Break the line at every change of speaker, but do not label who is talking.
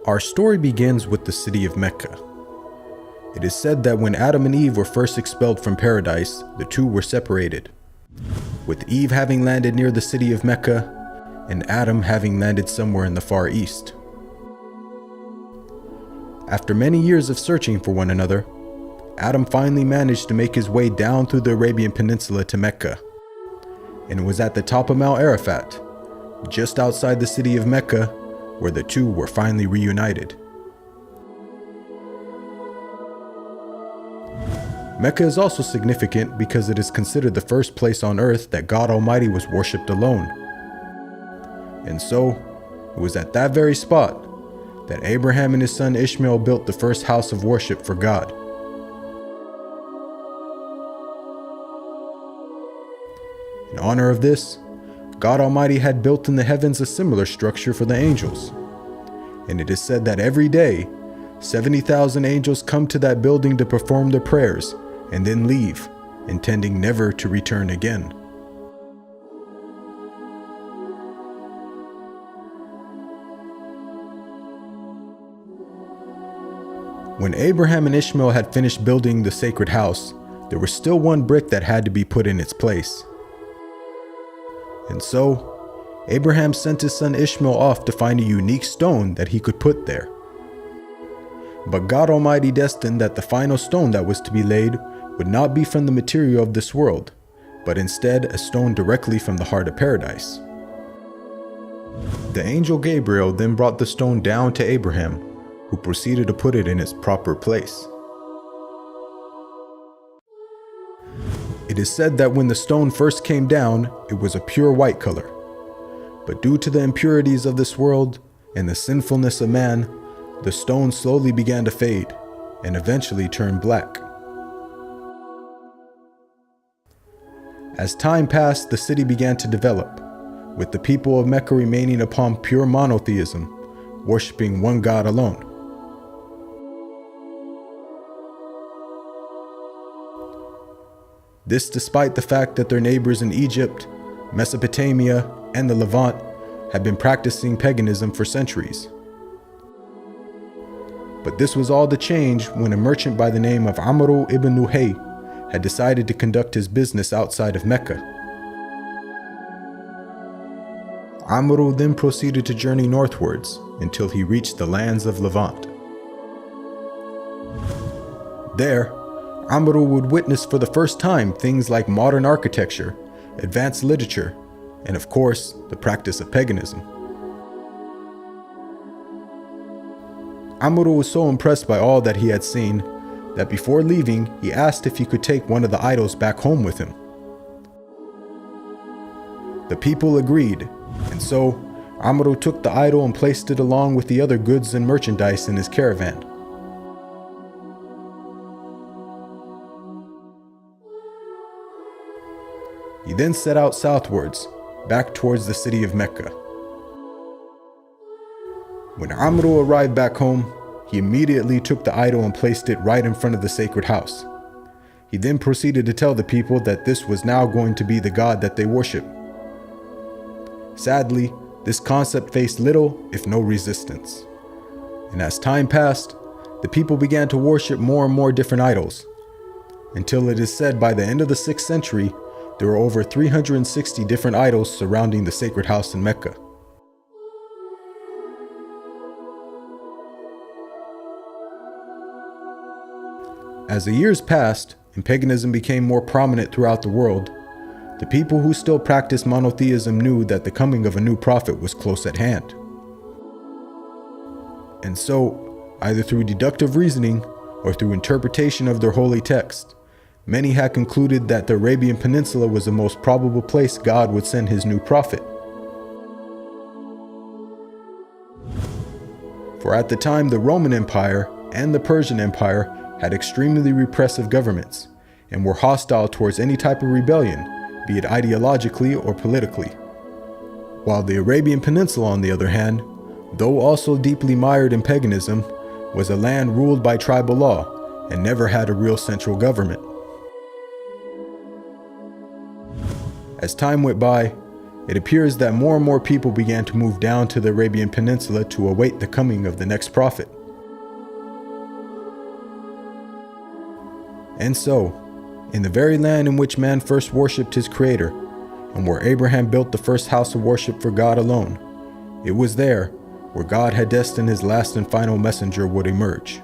Our story begins with the city of Mecca. It is said that when Adam and Eve were first expelled from paradise, the two were separated, with Eve having landed near the city of Mecca and Adam having landed somewhere in the Far East. After many years of searching for one another, Adam finally managed to make his way down through the Arabian Peninsula to Mecca, and it was at the top of Mount Arafat, just outside the city of Mecca, where the two were finally reunited. Mecca is also significant because it is considered the first place on earth that God Almighty was worshipped alone. And so, it was at that very spot that Abraham and his son Ishmael built the first house of worship for God. In honor of this, God Almighty had built in the heavens a similar structure for the angels. And it is said that every day, 70,000 angels come to that building to perform their prayers and then leave, intending never to return again. When Abraham and Ishmael had finished building the sacred house, there was still one brick that had to be put in its place. And so, Abraham sent his son Ishmael off to find a unique stone that he could put there. But God Almighty destined that the final stone that was to be laid would not be from the material of this world, but instead a stone directly from the heart of paradise. The angel Gabriel then brought the stone down to Abraham, who proceeded to put it in its proper place. It is said that when the stone first came down, it was a pure white color. But due to the impurities of this world and the sinfulness of man, the stone slowly began to fade and eventually turned black. As time passed, the city began to develop, with the people of Mecca remaining upon pure monotheism, worshiping one God alone. This despite the fact that their neighbors in Egypt, Mesopotamia, and the Levant had been practicing paganism for centuries. But this was all to change when a merchant by the name of Amr ibn Nuhay had decided to conduct his business outside of Mecca. Amr then proceeded to journey northwards until he reached the lands of Levant. There, Amr would witness for the first time things like modern architecture, advanced literature, and of course, the practice of paganism. Amr was so impressed by all that he had seen that before leaving, he asked if he could take one of the idols back home with him. The people agreed, and so Amr took the idol and placed it along with the other goods and merchandise in his caravan. He then set out southwards, back towards the city of Mecca. When Amr arrived back home, he immediately took the idol and placed it right in front of the sacred house. He then proceeded to tell the people that this was now going to be the God that they worship. Sadly, this concept faced little, if no resistance. And as time passed, the people began to worship more and more different idols, until it is said by the end of the 6th century, there were over 360 different idols surrounding the sacred house in Mecca. As the years passed and paganism became more prominent throughout the world, the people who still practiced monotheism knew that the coming of a new prophet was close at hand. And so, either through deductive reasoning or through interpretation of their holy text, many had concluded that the Arabian Peninsula was the most probable place God would send his new prophet. For at the time, the Roman Empire and the Persian Empire had extremely repressive governments and were hostile towards any type of rebellion, be it ideologically or politically. While the Arabian Peninsula, on the other hand, though also deeply mired in paganism, was a land ruled by tribal law and never had a real central government. As time went by, it appears that more and more people began to move down to the Arabian Peninsula to await the coming of the next prophet. And so, in the very land in which man first worshipped his Creator, and where Abraham built the first house of worship for God alone, it was there where God had destined his last and final messenger would emerge.